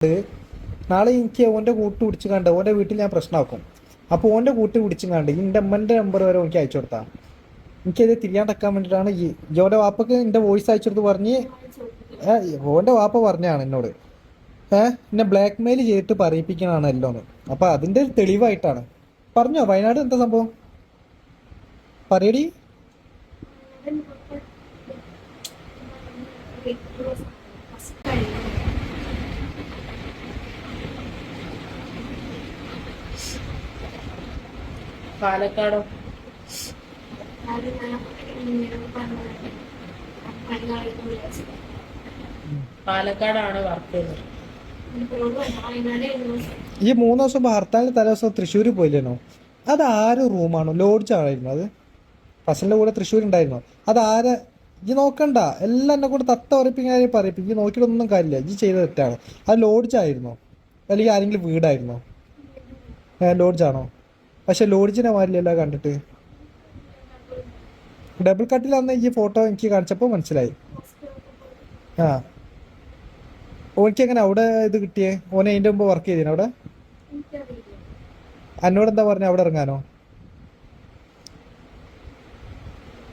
നാളെ എനിക്ക് ഓൻ്റെ കൂട്ട് പിടിച്ച് കണ്ട് ഓൻ്റെ വീട്ടിൽ ഞാൻ പ്രശ്നമാക്കും. അപ്പോൾ ഓൻ്റെ കൂട്ട് പിടിച്ചും കണ്ട് എൻ്റെ അമ്മൻ്റെ നമ്പർ വരെ എനിക്ക് അയച്ചു കൊടുത്താൽ എനിക്കത് തിരിയാണ്ടക്കാൻ വേണ്ടിയിട്ടാണ് ഈ ഓൻ്റെ വാപ്പക്ക് എൻ്റെ വോയിസ് അയച്ചു കൊടുത്ത് പറഞ്ഞ് ഓൻ്റെ വാപ്പ പറഞ്ഞാണ് എന്നോട് എന്നെ ബ്ലാക്ക് മെയിൽ ചെയ്തിട്ട് പറയിപ്പിക്കണതാണ് എല്ലോന്ന്. അപ്പം അതിൻ്റെ ഒരു തെളിവായിട്ടാണ്. പറഞ്ഞോ വയനാട് എന്താ സംഭവം പറയടി. പാലക്കാടോ? പാലക്കാടാണ് വർക്ക് ചെയ്യുന്നത്. ഈ 3 ദിവസം ഹർത്താലിന് തലേ ദിവസം തൃശ്ശൂർ പോയില്ലേനോ? അത് ആര് റൂമാണോ ലോഡ്ജ് ആയിരുന്നു അത്? ഫസലിന്റെ കൂടെ തൃശ്ശൂർ ഉണ്ടായിരുന്നോ? അത് ആരെ ഈ നോക്കണ്ട, എല്ലാം എന്നെ കൂടെ തത്ത ഉറപ്പിക്കാൻ പറയിപ്പിക്കും. ഈ നോക്കിയിട്ടൊന്നും കാര്യമില്ല, ഈ ചെയ്ത തെറ്റാണ്. അത് ലോഡ്ജ് ആയിരുന്നോ അല്ലെങ്കിൽ ആരെങ്കിലും വീടായിരുന്നോ? ലോഡ്ജാണോ? പക്ഷെ ലോഡ്ജിനെ മാറില്ലല്ലോ കണ്ടിട്ട്. ഡബിൾ കട്ടിലാന്ന് ഈ ഫോട്ടോ എനിക്ക് കാണിച്ചപ്പോൾ മനസ്സിലായി. ആ ഓനിക്ക് എങ്ങനെ അവിടെ ഇത് കിട്ടിയേ? ഓനെ അതിൻ്റെ മുമ്പ് വർക്ക് ചെയ്തേനോ അവിടെ? എന്നോട് എന്താ പറഞ്ഞ അവിടെ ഇറങ്ങാനോ?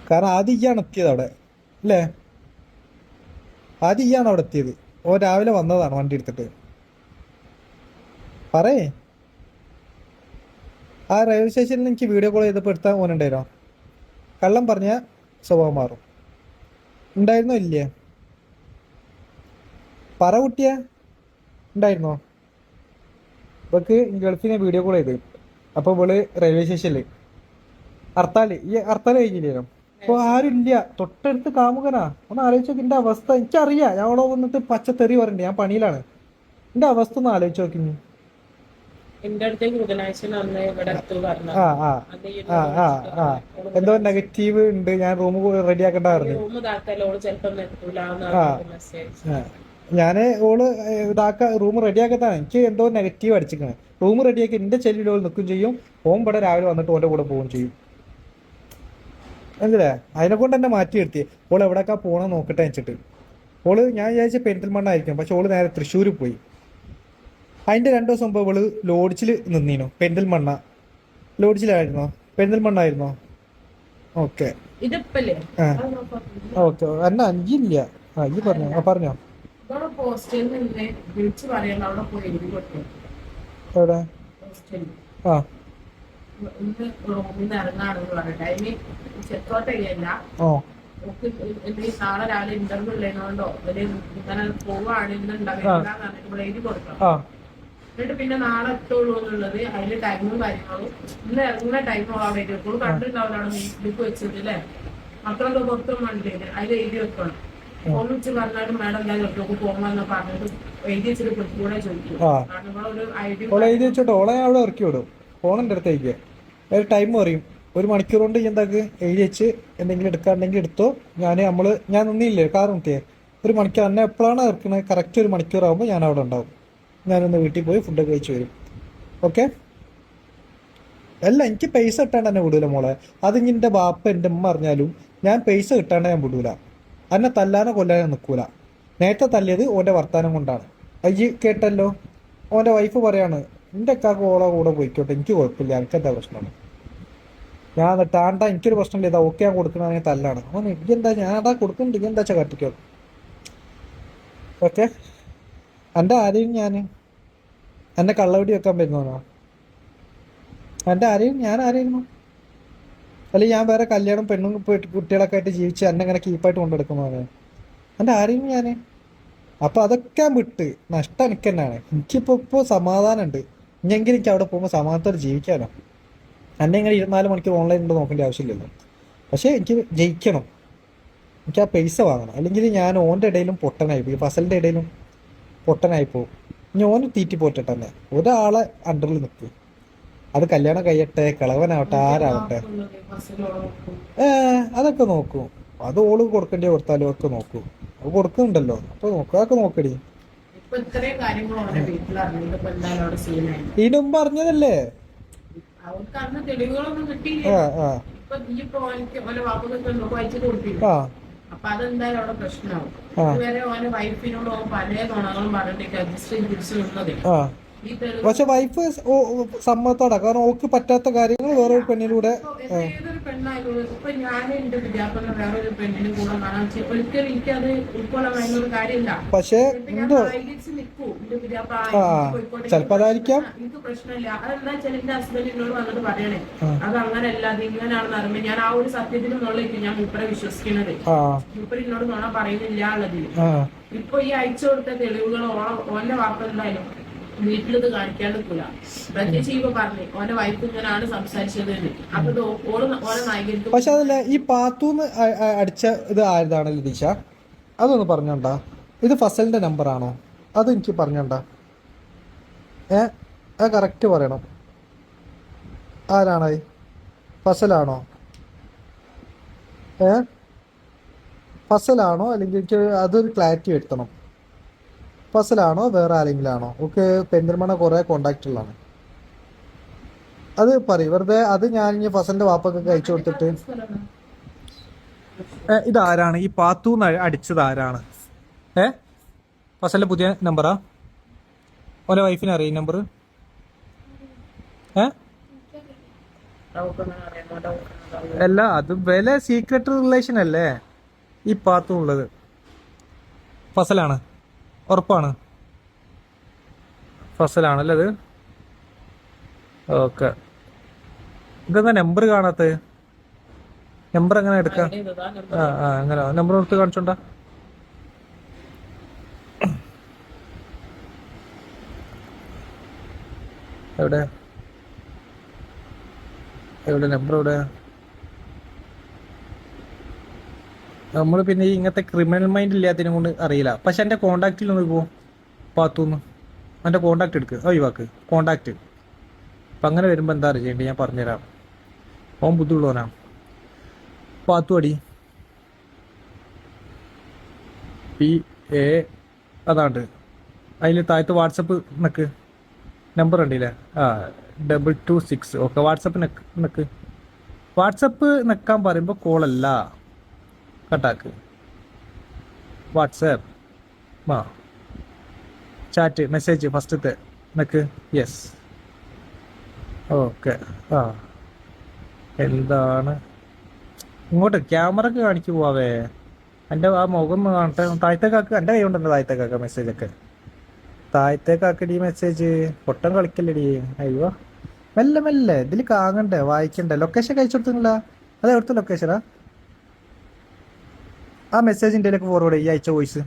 കാരണം ആദ്യം ഇയാണ് എത്തിയത് അവിടെ അല്ലേ? ആദ്യം ഇയാണ് അവിടെ എത്തിയത്. ഓൻ രാവിലെ വന്നതാണ് വണ്ടി എടുത്തിട്ട്. പറയേ, ആ റെയിൽവേ സ്റ്റേഷനിൽ എനിക്ക് വീഡിയോ കോൾ ചെയ്തപ്പോൾ എടുത്താൽ ഓനുണ്ടായിരുന്നോ? കള്ളം പറഞ്ഞ സ്വഭാവം മാറും. ഉണ്ടായിരുന്നോ ഇല്ലേ? പറ കുട്ടിയ ഉണ്ടായിരുന്നോ? ഇവക്ക് ഗൾഫിനെ വീഡിയോ കോൾ ചെയ്ത് അപ്പോൾ ഇവള് റെയിൽവേ സ്റ്റേഷനിൽ ഹർത്താൽ കഴിഞ്ഞില്ലേനോ? അപ്പോൾ ആരും ഇല്ല, തൊട്ടടുത്ത് കാമുകനാ. ഒന്ന് ആലോചിച്ച് നോക്കി എൻ്റെ അവസ്ഥ. എനിക്കറിയാം ഞാൻ അവിടെ വന്നിട്ട് പച്ചത്തെറി പറയണ്ടേ, ഞാൻ പണിയിലാണ്. എൻ്റെ അവസ്ഥ ഒന്ന് ആലോചിച്ച് നോക്കി. എന്തോ നെഗറ്റീവ് ഉണ്ട്, ഞാൻ റൂം റെഡി ആക്കണ്ട പറഞ്ഞു. ഞാന് ഓള് റൂം റെഡിയാക്കത്താണ്. എനിക്ക് എന്തോ നെഗറ്റീവ് അടിച്ചിരിക്കണേ. റൂം റെഡിയാക്കി എന്റെ ചെല്ലിൽ ഓൾ നിൽക്കും ചെയ്യും. ഓൻ ഇവിടെ രാവിലെ വന്നിട്ട് ഓന്റെ കൂടെ പോവുകയും ചെയ്യും. എന്തില്ലേ അതിനെ കൊണ്ട് എന്നെ മാറ്റി നിർത്തി. ഓൾ എവിടെയൊക്കെ പോകണം നോക്കട്ടെ വെച്ചിട്ട്. ഓള് ഞാൻ വിചാരിച്ച പെരിന്തൽമണ്ണ ആയിരിക്കും, പക്ഷെ ഓള് നേരെ തൃശ്ശൂർ പോയി. അതിന്റെ 2 ദിവസം മുമ്പ് ഇവള് ലോഡ്ജിൽ നിന്നീനു. പെരിന്തൽമണ്ണ ലോഡ്ജിലായിരുന്നോ? പെരിന്തൽമണ്ണ ആയിരുന്നോ? Okay okay. എന്നാ അഞ്ചില്ല. ഈ പറഞ്ഞോ പറഞ്ഞോ. എവിടെ? ആ ഓ നാളെ രാവിലെ ഇന്റർവ്യൂ ഉള്ളതുകൊണ്ടോ ഇങ്ങനെ പോവാണ് എഴുതി കൊടുക്കണം. എന്നിട്ട് പിന്നെ നാളെ എത്തുള്ളൂ എന്നുള്ളത് അതില് ടൈമും കാര്യങ്ങളും. ഇന്ന് ഇറങ്ങുന്ന ടൈമും അവിടെ എഴുതി കണ്ടിട്ടുണ്ടാവില്ലാണ് ബുക്ക് വെച്ചത് അല്ലേ? മക്കളൊക്കെ പുറത്തും വണ്ടിയില് അതിൽ എഴുതി വെക്കണം. ഫോൺ വെച്ച് പറഞ്ഞാലും മാഡം ഞാൻ ഒറ്റക്ക് പോകുമെന്ന് പറഞ്ഞിട്ട് എഴുതി വെച്ചിട്ട് കൂടെ ചോദിക്കും. എഴുതി വെച്ചോട്ടോ, ഓളെ അവിടെ ഇറക്കി വിടും. ഫോണിൻ്റെ അടുത്തേക്ക് ഒരു ടൈം പറയും, 1 മണിക്കൂർ കൊണ്ട് എന്താക്ക് എഴുതി വെച്ച് എന്തെങ്കിലും എടുക്കാണ്ടെങ്കിൽ എടുത്തോ. ഞാൻ നിന്നില്ലേ കാർ നിർത്തിയേ 1 മണിക്കൂർ എന്നെ എപ്പോഴാണ് ഇറക്കുന്നത് കറക്റ്റ് 1 മണിക്കൂർ ആകുമ്പോൾ ഞാൻ അവിടെ ഉണ്ടാവും. ഞാനൊന്ന് വീട്ടിൽ പോയി ഫുഡൊക്കെ കഴിച്ച് വരും. ഓക്കെ? അല്ല എനിക്ക് പൈസ കിട്ടാണ്ട് എന്നെ വിടൂല മോളെ. അതിങ്ങി എൻ്റെ ബാപ്പ എൻ്റെ ഉമ്മ അറിഞ്ഞാലും ഞാൻ പൈസ കിട്ടാണ്ട് ഞാൻ വിടൂല. എന്നെ തല്ലാനോ കൊല്ലാനോ നിൽക്കൂല. നേരത്തെ തല്ലിയത് ഓൻ്റെ വർത്താനം കൊണ്ടാണ്. അയ്യ് കേട്ടല്ലോ, ഓൻ്റെ വൈഫ് പറയാണ് എൻ്റെ അക്കാക്ക് ഓളെ കൂടെ പോയിക്കോട്ടെ, എനിക്ക് കുഴപ്പമില്ല, എനിക്കെന്താ പ്രശ്നമാണ്. ഞാൻ എന്നിട്ടാണ്ടാ എനിക്കൊരു പ്രശ്നമില്ല, ഇതാ ഓക്കെ ഞാൻ കൊടുക്കണമെങ്കിൽ തല്ലാണ്. അവൻ എന്താ ഞാൻ അതാ കൊടുക്കുന്നുണ്ട്, എന്താ വെച്ചാൽ കാട്ടിക്കോ. ഓക്കെ? എൻ്റെ ആരെയും ഞാൻ എന്നെ കള്ളവടി വെക്കാൻ വരുന്നോ? എൻ്റെ ആരെയും ഞാൻ ആരായിരുന്നു? അല്ലെങ്കിൽ ഞാൻ വേറെ കല്യാണം പെണ്ണും കുട്ടികളൊക്കെ ആയിട്ട് ജീവിച്ച് എന്നെ ഇങ്ങനെ കീപ്പായിട്ട് കൊണ്ടെടുക്കുന്നതാണ്. എൻ്റെ ആരെയും ഞാൻ അപ്പം അതൊക്കെ വിട്ട് നഷ്ടം എനിക്ക് തന്നെയാണ്. എനിക്കിപ്പോൾ സമാധാനം ഉണ്ട്. ഇനിയെങ്കിലും എനിക്ക് അവിടെ പോകുമ്പോൾ സമാധാനത്തോടെ ജീവിക്കാനോ. എന്നെ ഇങ്ങനെ 24 മണിക്കൂർ ഓൺലൈൻ ഉണ്ടോ നോക്കേണ്ട ആവശ്യമില്ലല്ലോ. പക്ഷേ എനിക്ക് ജയിക്കണം, എനിക്ക് ആ പൈസ വാങ്ങണം. അല്ലെങ്കിൽ ഞാൻ ഓൻ്റെ ഇടയിലും പൊട്ടനായി പോകും, ഫസലിൻ്റെ ഇടയിലും പൊട്ടനായി പോകും. ഇനി ഓന് തീറ്റി പോട്ടെ തന്നെ, ഒരാളെ അണ്ടറിൽ നിൽക്കും. അത് കല്യാണം കഴിയട്ടെ, കിളവനാവട്ടെ, ആരാവട്ടെ, അതൊക്കെ നോക്കും. അത് ഓള് കൊടുക്കേണ്ടി കൊടുത്താലും ഒക്കെ നോക്കും. അത് കൊടുക്കുന്നുണ്ടല്ലോ, അപ്പൊ നോക്കുക, അതൊക്കെ നോക്കടി. ഇതിന് മുമ്പ് അറിഞ്ഞതല്ലേ? ആ അപ്പൊ അതെന്തായാലും അവിടെ പ്രശ്നമാവും. ആ. ഇതുവരെ ഓന്റെ വൈഫിനോട് ഓൻ പല നുണകളും പറഞ്ഞിട്ട് അഡ്ജസ്റ്റ് ചെയ്ത് പിടിച്ചു നിന്നത്. ആ ഈ തെളിവ് പക്ഷെ വൈഫ് സമ്മതത്തോടാ, കാരണം ഓക്ക് പറ്റാത്ത കാര്യങ്ങൾ വേറൊരു പെണ്ണിലൂടെ. ഏതൊരു പെണ്ണായാലും ഇപ്പൊ ഞാൻ എന്റെ വിദ്യാഭ്യാസം വേറൊരു പെണ്ണിനും കൂടെ കാണാൻ ഒരിക്കലും എനിക്കത് ഉൾക്കൊള്ളാൻ ഭയങ്കര കാര്യമില്ല. പക്ഷെ എന്തോ നിൽക്കൂ എന്റെ വിദ്യാഭ്യാസം ചെലപ്പോ അതായിരിക്കാം. എനിക്ക് പ്രശ്നമില്ല. അതെന്താ വെച്ചാൽ എന്റെ ഹസ്ബൻഡ് എന്നോട് വന്നിട്ട് പറയണേ അത് അങ്ങനെയല്ല, അത് ഇങ്ങനെയാണെന്ന് അറിയുമ്പോ ഞാൻ ആ ഒരു സത്യത്തിന് മുകളിലേക്ക് ഞാൻ മൂപ്പരെ വിശ്വസിക്കുന്നത്. മൂപ്പര് എന്നോട് നുണ പറയുന്നില്ല ഉള്ളതിൽ. ഇപ്പൊ ഈ അയച്ചു കൊടുത്ത തെളിവുകൾ ഓന്റെ വാർത്ത എന്തായാലും വീട്ടിലിത് കാണിക്കാൻ നിൽക്കൂല. പ്രത്യേകിച്ച് ഇപ്പൊ പറഞ്ഞു ഓന്റെ വൈഫ് ഇങ്ങനെയാണ് സംസാരിച്ചത്. അപ്പൊ ഓരോ നായികർക്ക്. പക്ഷെ അതല്ല, ഈ പാത്തൂന്ന് അടിച്ച ഇത് ആയതാണ് ലതീഷ, അതൊന്ന് പറഞ്ഞോണ്ടാ. ഇത് ഫസലിന്റെ നമ്പർ ആണോ? അത് എനിക്ക് പറഞ്ഞോണ്ടാ. അത് കറക്റ്റ് പറയണം. ആരാണ്? ഫസലാണോ? ഫസലാണോ? അല്ലെങ്കിൽ എനിക്ക് അതൊരു ക്ലാരിറ്റി വരുത്തണം. ഫസലാണോ വേറെ ആരെങ്കിലും ആണോ? ഓക്കെ, പെരിന്തൽമണ്ണ കുറെ കോണ്ടാക്ട് ഉള്ളതാണ്. അത് പറയും വെറുതെ. അത് ഞാൻ ഇനി ഫസലിന്റെ വാപ്പൊക്കെ അയച്ചു കൊടുത്തിട്ട്. ഇതാരാണ് ഈ പാത്തൂന്ന് അടിച്ചത്? ആരാണ്? ഫസലിന്റെ പുതിയ നമ്പറാ? ഓലെ വൈഫിന് അറിയാം ഈ നമ്പർ? അല്ല, അത് വില സീക്രട്ട് റിലേഷൻ അല്ലേ ഈ പാത്തു ഉള്ളത്? ഫസലാണ്, ഉറപ്പാണ് ഫസലാണല്ലേ അത്? ഓക്കെ. ഇതെന്താ നമ്പർ കാണാത്ത? നമ്പർ എങ്ങനെ എടുക്കാം? അങ്ങനെ നമ്പർ കൊടുത്ത് കാണിച്ചോണ്ടാ. എവിടെ എവിടെ നമ്പർ എവിടെ? നമ്മൾ പിന്നെ ഈ ഇങ്ങനത്തെ ക്രിമിനൽ മൈൻഡ് ഇല്ലാത്തതിനെ കൊണ്ട് അറിയില്ല. പക്ഷെ എൻ്റെ കോണ്ടാക്റ്റിൽ ഒന്ന് പോകും പാത്തൂന്ന്. എൻ്റെ കോണ്ടാക്ട് എടുക്ക്, ഒഴിവാക്ക് കോണ്ടാക്ട്. അപ്പം അങ്ങനെ വരുമ്പോൾ എന്താ ചെയ്യേണ്ടത് ഞാൻ പറഞ്ഞുതരാം. ഓൻ ബുദ്ധിയുള്ളവനാ. പാത്തു അടി PA അതാണ്ട്. അതിൽ താഴത്ത് വാട്സപ്പ് നിക്ക് നമ്പർ ഉണ്ടല്ലേ? 226. ഓക്കെ, വാട്സപ്പ് നിക്ക്. വാട്സപ്പ് നിൽക്കാൻ പറയുമ്പോൾ കോളല്ല, കട്ടാക്ക്. വാട്സാപ്പ് ചാറ്റ് മെസ്സേജ് ഫസ്റ്റത്തെ നിക്ക്. Yes, okay. എന്താണ് ഇങ്ങോട്ട് ക്യാമറക്ക് കാണിച്ചു പോവാവേ? എൻ്റെ ആ മുഖം കാണട്ടെ. താഴത്തേക്കാക്ക്. എൻ്റെ കൈ കൊണ്ടുണ്ട് താഴത്തേക്കാക്ക മെസ്സേജൊക്കെ. താഴത്തേക്കാക്കടി മെസ്സേജ്. പൊട്ടം കളിക്കല്ലടി. അയ്യോ, മെല്ലെ മെല്ലെ ഇതിൽ കാങ്ങണ്ടേ, വായിക്കണ്ടേ. ലൊക്കേഷൻ കഴിച്ചു കൊടുത്തില്ല? അത് എവിടുത്തെ ലൊക്കേഷനാ? ആ മെസ്സേജ് ഇന്ത്യയിലേക്ക് ഫോർവേഡ് ഈ അയച്ച വോയിസ്.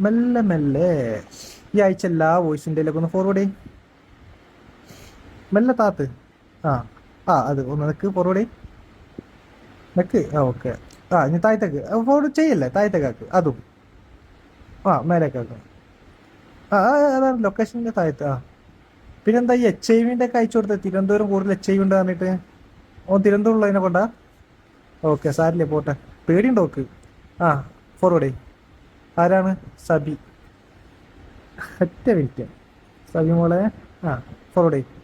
മെല്ലെ മെല്ലെ ഈ അയച്ച എല്ലാ വോയിസ് ഇന്ത്യയിലേക്ക് ഒന്ന് ഫോർവേഡ് ചെയ്യും. മെല്ലെ താത്ത്. അത് ഒന്ന് നിക്ക്, ഫോർവേഡ് നിക്ക്. ഓക്കെ. ഇനി താഴത്തേക്ക് ഫോർവേഡ് ചെയ്യല്ലേ? താഴത്തേക്കാക്ക് അതും. മേലേക്കാക്ക്. അതാണ് ലൊക്കേഷൻ്റെ താഴത്ത്. പിന്നെന്താ ഈ HIV ഒക്കെ അയച്ചു കൊടുത്തത്? തിരുവനന്തപുരം കൂടുതൽ HIV ഉണ്ട് പറഞ്ഞിട്ട്. തിരുവനന്തപുരം ഉള്ളതിനെ കൊണ്ടാ? ഓക്കെ, സാരില്ലേ, പോട്ടെ. പേടിയുണ്ടോ ഓക്ക്? ഫോർവേഡ് ചെയ്യും. ആരാണ്? സബി. ഒറ്റ മിനിറ്റ്. സബി മോളെ. ഫോർവേഡ് ചെയ്യും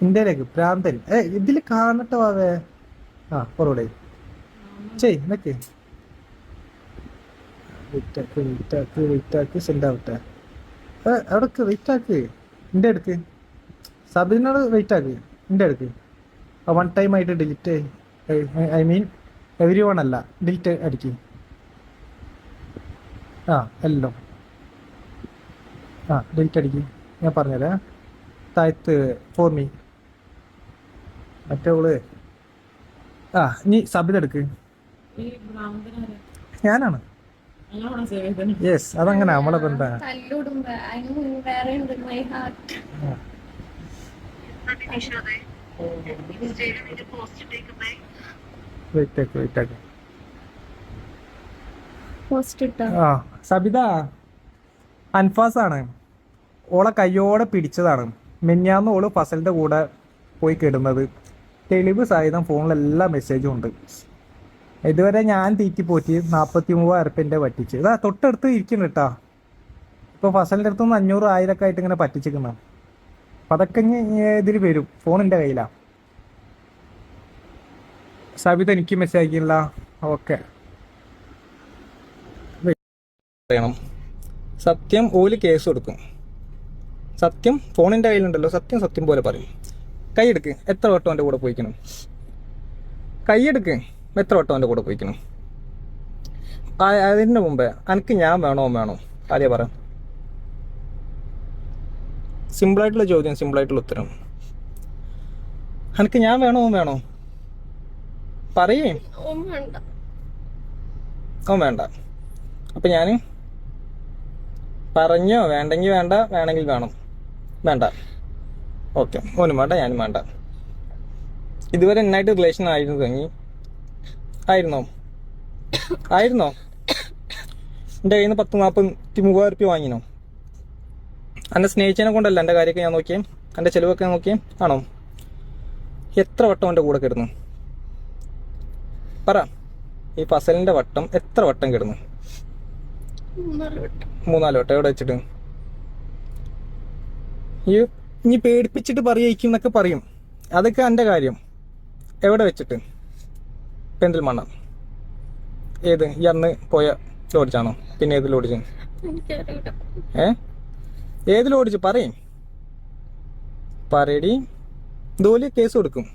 ഇന്ത്യയിലേക്ക്. ഭ്രാന്തൻ. ഇതിൽ കാണട്ടെ വാവേ. ഫോർവേഡ് ചെയ്യും. നിക്ക്. വെയിറ്റാക്ക് സെൻഡ് ആവട്ടെ. എവിടക്ക് വെയിറ്റാക്ക്? എൻ്റെ അടുക്ക്. സബിനോട് വെയിറ്റാക്ക്. എൻ്റെ അടുക്ക്. 1 ടൈം ആയിട്ട് delete. I mean every one അല്ല, ഡിലീറ്റ് അടിക്ക്. എല്ലാം ഡിലീറ്റ് അടിക്ക്. ഞാൻ പറഞ്ഞുതരാം. താഴത്ത് ഫോർ മീ മറ്റോള്. ഇനി സബിതെടുക്ക്. ഞാനാണ്. യെസ്, അതങ്ങനെ നമ്മളെ ബന്ധ. സബിത അൻഫാസ് ആണ്. ഓളെ കയ്യോടെ പിടിച്ചതാണ്. മിഞ്ഞാന്ന് ഓള് ഫസലിന്റെ കൂടെ പോയി കിടുന്നത്. തെളിവ് സഹിതം ഫോണിലെല്ലാ മെസ്സേജും ഉണ്ട്. ഇതുവരെ ഞാൻ തീറ്റിപ്പോറ്റി 43,000 പറ്റിച്ച്. ഇതാ തൊട്ടടുത്ത് ഇരിക്കുന്നു കേട്ടാ. ഇപ്പൊ ഫസലിന്റെ അടുത്തുനിന്ന് 500, 1000 ഒക്കെ ആയിട്ട് ഇങ്ങനെ പറ്റിച്ചിരിക്കുന്ന. അപ്പൊ അതൊക്കെ ഇതിൽ വരും. ഫോണിന്റെ കയ്യിലാ. സാബിത എനിക്ക് മെസ്സേജ് അയക്കില്ല. ഓക്കെ, പറയണം സത്യം. ഓല് കേസ് കൊടുക്കും. സത്യം ഫോണിൻ്റെ കയ്യിലുണ്ടല്ലോ. സത്യം സത്യം പോലെ പറയും. കൈയെടുക്ക്, എത്ര വട്ടം എൻ്റെ കൂടെ പോയിക്കണം? കൈയെടുക്ക്, എത്ര വട്ടം എൻ്റെ കൂടെ പോയിക്കണം? അതിന് മുമ്പേ എനിക്ക് ഞാൻ വേണോ ആദ്യം പറ. സിമ്പിളായിട്ടുള്ള ചോദ്യം, സിമ്പിളായിട്ടുള്ള ഉത്തരം. എനിക്ക് ഞാൻ വേണോ പറയേ. ഓൻ വേണ്ട. അപ്പം ഞാൻ പറഞ്ഞോ വേണ്ടെങ്കിൽ വേണ്ട, വേണമെങ്കിൽ വേണം. വേണ്ട, ഓക്കെ. ഓനും വേണ്ട, ഞാനും വേണ്ട. ഇതുവരെ എന്നായിട്ട് റിലേഷൻ ആയിരുന്നു തുടങ്ങി? ആയിരുന്നോ? എൻ്റെ കയ്യിൽ നിന്ന് 40-43 റുപ്യ വാങ്ങിനോ? എന്നെ സ്നേഹിച്ചതിനെ കൊണ്ടല്ല എൻ്റെ കാര്യമൊക്കെ ഞാൻ നോക്കിയേ, എൻ്റെ ചിലവൊക്കെ നോക്കിയേ ആണോ? എത്ര വട്ടം എൻ്റെ കൂടെ കിടന്നു പറ. ഈ ഫസലിൻ്റെ വട്ടം എത്ര വട്ടം കിടന്നു? 3-4 വട്ടം. എവിടെ വെച്ചിട്ട്? ഇനി പേടിപ്പിച്ചിട്ട് പറയിക്കും എന്നൊക്കെ പറയും. അതൊക്കെ എൻ്റെ കാര്യം. എവിടെ വെച്ചിട്ട്? പെരിന്തൽമണ്ണ. ഏത്? ഈ അന്ന് പോയ ലോഡിച്ചാണോ? പിന്നെ ഏത് ലോഡിച്ച്? ഏത് ലോഡിച്ച് പറയടി. ഇതുപോലെ കേസ് കൊടുക്കും.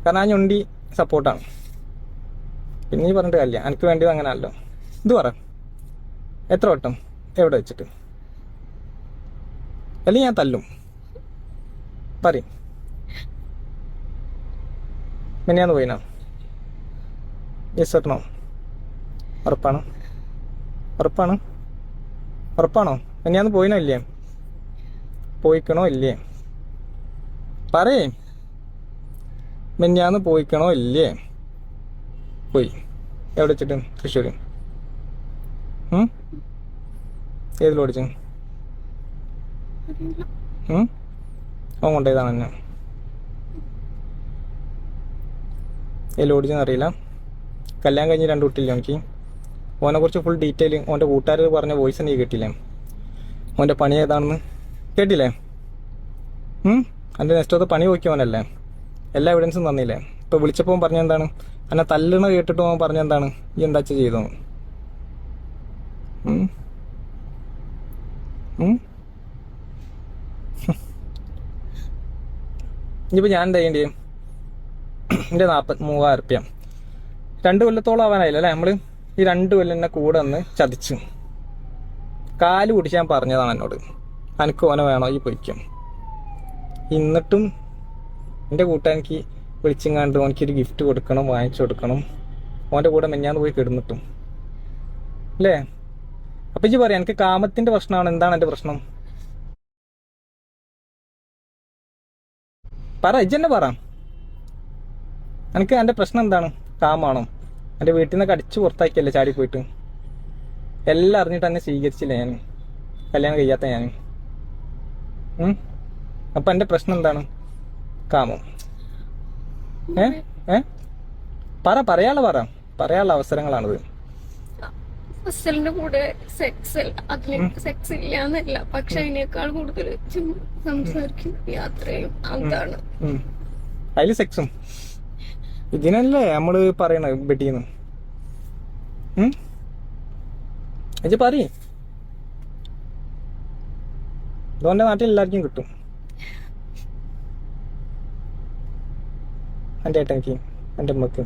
കാരണം ആ ഞൊണ്ടി സപ്പോർട്ടാണ്. പിന്നെ ഈ പറഞ്ഞിട്ട് കാര്യമില്ല. എനിക്ക് വേണ്ടിയത് അങ്ങനെ അല്ലോ. ഇത് പറ, എത്ര വട്ടം എവിടെ വെച്ചിട്ട്? അല്ലെങ്കിൽ ഞാൻ തല്ലും. പറയും. മിനിയാന്ന് പോയിനാ? Yes or no? ഉറപ്പാണോ? മിനിയാന്ന് പോയിനോ ഇല്ലേ? പോയിക്കണോ ഇല്ലേ? പറയേ. മിനിയാന്ന് പോയിക്കണോ ഇല്ലേ? പോയി. എവിടെ വെച്ചിട്ട്? തൃശ്ശൂർ. ഏതിൽ ഓടിച്ചു? അവൻ കൊണ്ടേതാണ് എന്നെ. ഏതിൽ ഓടിച്ചെന്ന് അറിയില്ല. കല്യാണം കഴിഞ്ഞ് 2 കുട്ടിയില്ല എനിക്ക്. ഓനെ കുറിച്ച് ഫുൾ ഡീറ്റെയിൽ ഓൻ്റെ കൂട്ടുകാർ പറഞ്ഞ വോയിസ് നീ കേട്ടില്ലേ? ഓൻ്റെ പണി ഏതാണെന്ന് കേട്ടില്ലേ? എൻ്റെ നെക്സ്റ്റ് പണി നോക്കിയവനല്ലേ? എല്ലാ എവിഡൻസും തന്നില്ലേ? ഇപ്പോൾ വിളിച്ചപ്പോൾ പറഞ്ഞെന്താണ്? എന്നെ തല്ലണ കേട്ടിട്ട് അവൻ പറഞ്ഞെന്താണ്? ഈ എന്താ ചെയ്തോ? ഇനിയിപ്പോൾ ഞാൻ എന്താ ചെയ്യേണ്ടി? എൻ്റെ 43,000 റുപ്യ 2 കൊല്ലത്തോളം ആവാനായില്ല അല്ലേ? നമ്മൾ ഈ 2 കൊല്ലം എന്നെ കൂടെ ഒന്ന് ചതിച്ചു. കാല് പിടിച്ച് ഞാൻ പറഞ്ഞതാണ് എന്നോട്, എനിക്ക് ഓനെ വേണോ ഈ പൊയ്ക്കും. എന്നിട്ടും എൻ്റെ കൂട്ടുകാരനിക്ക് വിളിച്ചിങ്ങാണ്ട് ഓനിക്കൊരു ഗിഫ്റ്റ് കൊടുക്കണം, വാങ്ങിച്ചു കൊടുക്കണം. ഓൻ്റെ കൂടെ മെഞ്ഞാന്ന് പോയി കിടന്നിട്ടും അല്ലേ? അപ്പം ഇജ്ജ് പറയാം എനിക്ക് കാമത്തിൻ്റെ പ്രശ്നമാണ്. എന്താണ് എൻ്റെ പ്രശ്നം? പറ, ഇജ്ജെന്നെ പറ. എനിക്ക് എൻ്റെ പ്രശ്നം എന്താണ്? കാമാണോ? എൻ്റെ വീട്ടിൽ നിന്നൊക്കെ അടിച്ചു പുറത്താക്കിയല്ലേ ചാടി പോയിട്ട്? എല്ലാം അറിഞ്ഞിട്ട് എന്നെ സ്വീകരിച്ചില്ല ഞാൻ, കല്യാണം കഴിയാത്ത ഞാൻ. അപ്പം എൻ്റെ പ്രശ്നം എന്താണ്? കാമം. പറയാനുള്ള അവസരങ്ങളാണിത്. ഫസലിന്റെ കൂടെ സെക്സ് ഇല്ല എന്നല്ല, പക്ഷെ അതിനേക്കാൾ കൂടുതൽ സംസാരിക്കും, യാത്രയും. അതാണ് അതില് സെക്സും. ഇതിനല്ലേ നമ്മള് പറയണ ബെറ്റീന്ന്. ഇത് പറയ്. ഇതോന്റെ നാട്ടിൽ എല്ലാവർക്കും കിട്ടും. എൻ്റെ ഏട്ടനിക്ക്, എൻ്റെ അമ്മക്ക്,